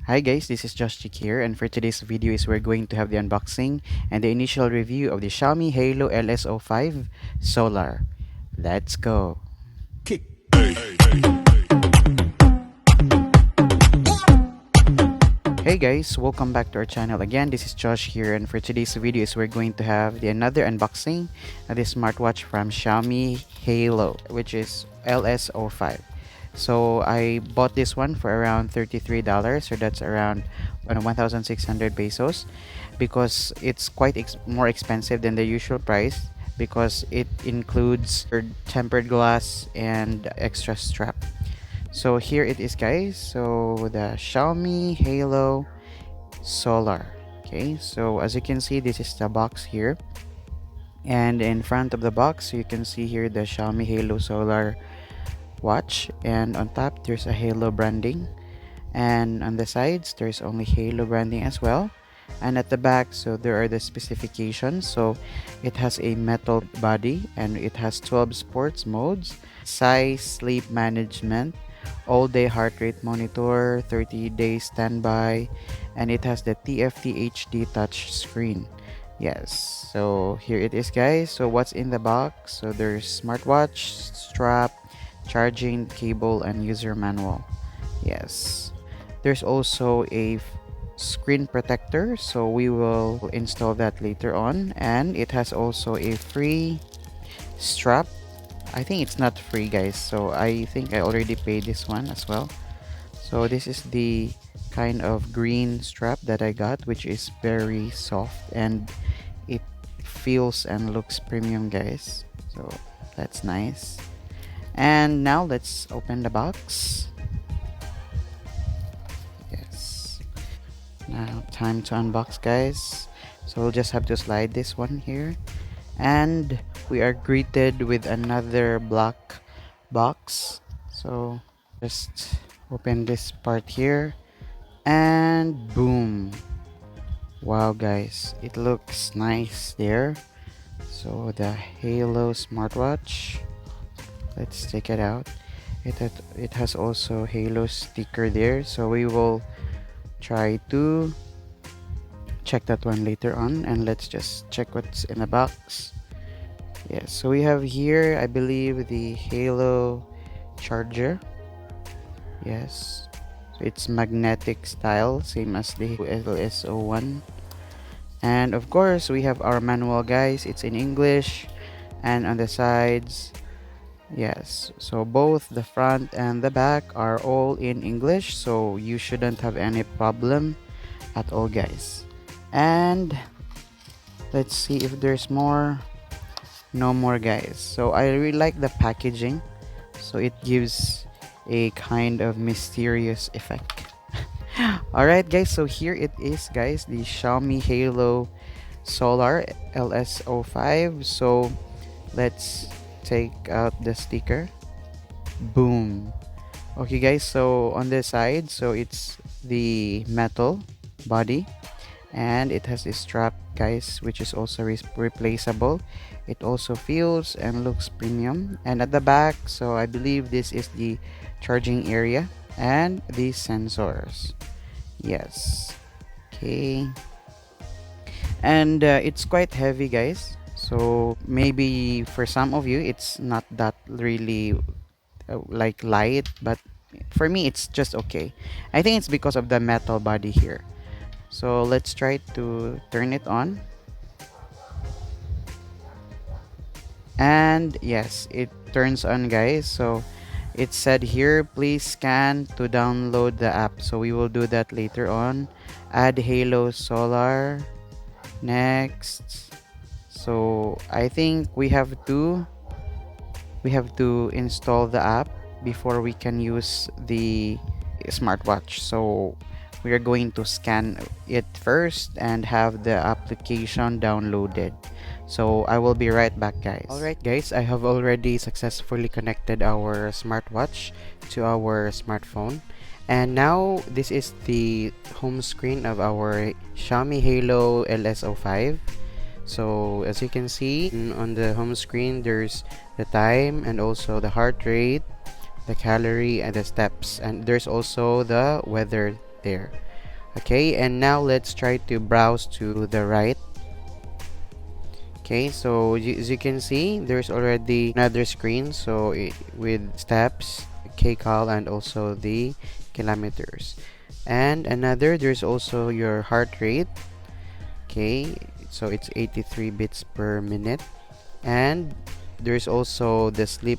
Hi guys, this is Josh here, and for today's video is we're going to have the unboxing and the initial review of the Xiaomi Haylou LS05 Solar. Let's go! Hey guys, welcome back to our channel again. This is Josh here, and for today's video is we're going to have the another unboxing of this smartwatch from Xiaomi Haylou, which is LS05. So I bought this one for around $33, so that's around 1,600 pesos, because it's quite more expensive than the usual price, because it includes tempered glass and extra strap. So here it is guys, so the Xiaomi Haylou Solar. Okay, so as you can see, this is the box here, and in front of the box you can see here the Xiaomi Haylou Solar watch, and on top there's a Haylou branding, and on the sides there's only Haylou branding as well, and at the back so there are the specifications. So it has a metal body and it has 12 sports modes, size, sleep management, all day heart rate monitor, 30 days standby, and it has the TFT HD touch screen. Yes, so here it is guys. So what's in the box? So there's smartwatch, strap, charging cable, and user manual. Yes, there's also a screen protector, so we will install that later on, and it has also a free strap. I think it's not free guys, so I think I already paid this one as well. So this is the kind of green strap that I got, which is very soft and it feels and looks premium guys, so that's nice. And now let's open the box. Yes, now time to unbox guys. So we'll just have to slide this one here, and we are greeted with another black box. So just open this part here, and boom, wow guys, it looks nice there. So the Haylou smartwatch, let's take it out. It has also Haylou sticker there, so we will try to check that one later on, and let's just check what's in the box. Yes, so we have here, I believe, the Haylou charger. Yes, so it's magnetic style, same as the LS01. And of course we have our manual guys, it's in English, and on the sides, yes, so both the front and the back are all in English, so you shouldn't have any problem at all guys. And let's see if there's more. No more guys. So I really like the packaging, so it gives a kind of mysterious effect. Alright guys, so here it is guys, the Xiaomi Haylou Solar LS05. So let's take out the sticker. Boom. Okay guys, so on the side, so it's the metal body, and it has a strap guys, which is also replaceable. It also feels and looks premium. And at the back, so I believe this is the charging area and the sensors. Yes, okay. And it's quite heavy guys, so maybe for some of you it's not that really like light, but for me it's just okay. I think it's because of the metal body here. So let's try to turn it on, and yes, it turns on guys. So it said here, please scan to download the app, so we will do that later on. Add Haylou Solar, next. So I think we have to install the app before we can use the smartwatch. So we are going to scan it first and have the application downloaded. So I will be right back guys. Alright guys, I have already successfully connected our smartwatch to our smartphone, and now this is the home screen of our Xiaomi Haylou LS05. So as you can see on the home screen, there's the time and also the heart rate, the calorie, and the steps, and there's also the weather there. Okay, and now let's try to browse to the right. Okay, so as you can see, there's already another screen, so with steps, kcal, and also the kilometers. And another, there's also your heart rate. Okay, so it's 83 beats per minute. And there's also the sleep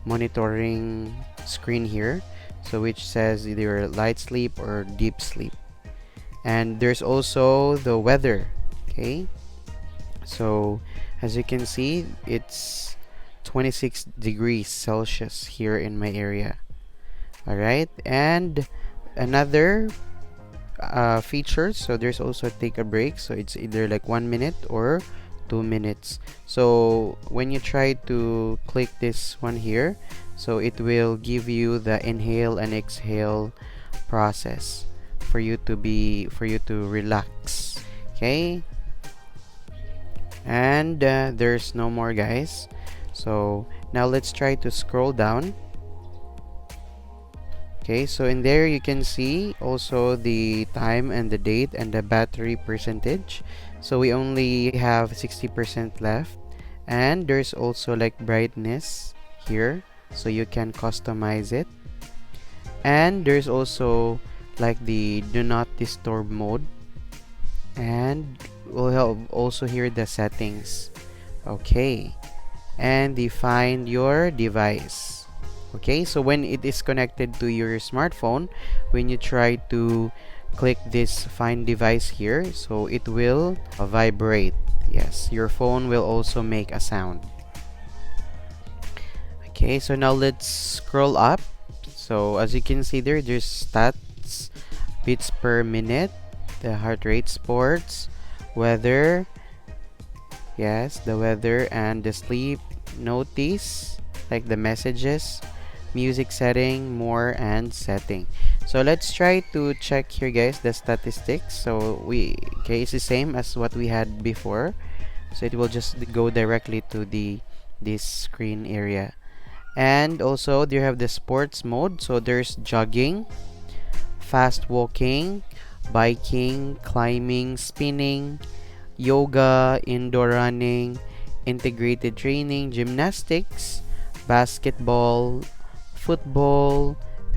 monitoring screen here, so which says either light sleep or deep sleep. And there's also the weather. Okay, so as you can see, it's 26 degrees Celsius here in my area. All right, and another features, so there's also take a break, so it's either like 1 minute or 2 minutes. So when you try to click this one here, so it will give you the inhale and exhale process for you to relax. Okay, and there's no more, guys. So now let's try to scroll down. Okay, so in there you can see also the time and the date and the battery percentage. So we only have 60% left, and there's also like brightness here, so you can customize it. And there's also like the do not disturb mode, and we'll have also here the settings. Okay, and define your device. Okay, so when it is connected to your smartphone, when you try to click this find device here, so it will vibrate. Yes, your phone will also make a sound. Okay, so now let's scroll up. So as you can see there, there's stats, beats per minute, the heart rate, sports, weather. Yes, the weather and the sleep notice, like the messages, music setting, more, and setting. So let's try to check here, guys, the statistics. So okay, it's the same as what we had before, so it will just go directly to this screen area. And also you have the sports mode, so there's jogging, fast walking, biking, climbing, spinning, yoga, indoor running, integrated training, gymnastics, basketball, football,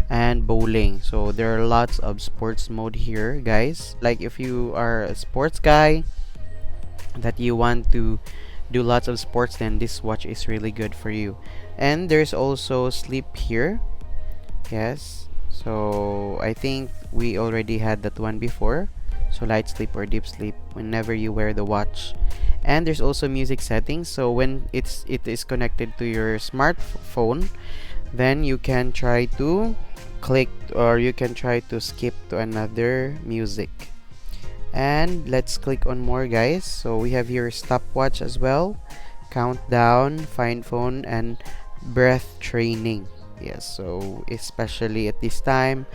and bowling. So there are lots of sports mode here, guys. Like if you are a sports guy that you want to do lots of sports, then this watch is really good for you. And there's also sleep here. Yes, so I think we already had that one before, so light sleep or deep sleep whenever you wear the watch. And there's also music settings, so when it is connected to your smartphone, then you can try to click or you can try to skip to another music. And let's click on more, guys. So we have here stopwatch as well, countdown, find phone, and breath training. Yes, so especially at this time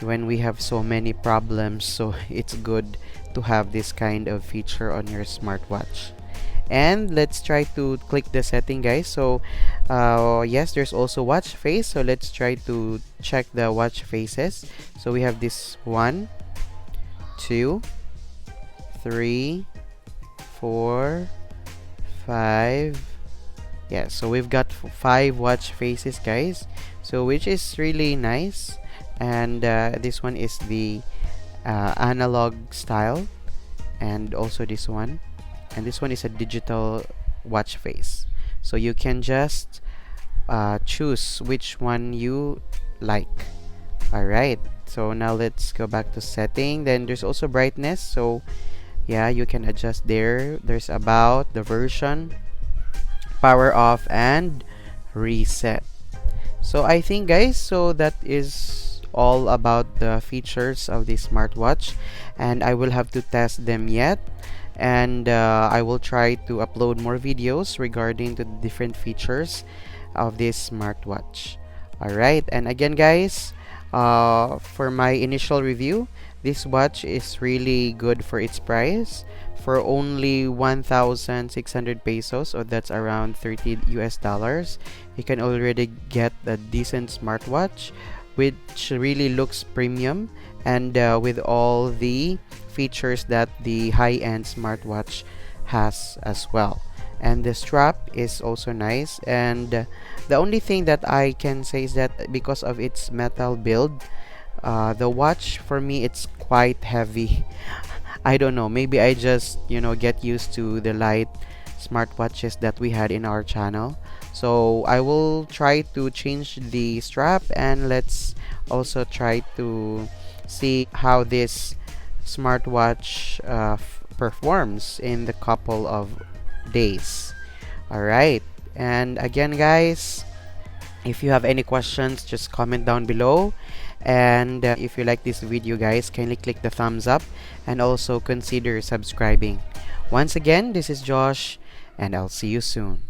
when we have so many problems, so it's good to have this kind of feature on your smartwatch. And let's try to click the setting, guys. So yes, there's also watch face, so let's try to check the watch faces. So we have this 1, 2, 3, 4, 5. Yeah, so we've got 5 watch faces, guys, so which is really nice. And this one is the analog style, and also this one, and this one is a digital watch face, so you can just choose which one you like. All right, so now let's go back to setting. Then there's also brightness, so yeah, you can adjust there. There's about the version, power off, and reset. So I think, guys, so that is all about the features of this smartwatch, and I will have to test them yet, and I will try to upload more videos regarding the different features of this smartwatch. Alright, and again, guys, for my initial review, this watch is really good for its price. For only 1,600 pesos, or that's around $30 US, you can already get a decent smartwatch which really looks premium and with all the features that the high-end smartwatch has as well. And the strap is also nice, and the only thing that I can say is that because of its metal build, the watch for me it's quite heavy. I don't know, maybe I just get used to the light smartwatches that we had in our channel. So I will try to change the strap, and let's also try to see how this smartwatch performs in the couple of days. All right, and again guys, if you have any questions, just comment down below. And if you like this video guys, kindly click the thumbs up and also consider subscribing. Once again, this is Josh, and I'll see you soon.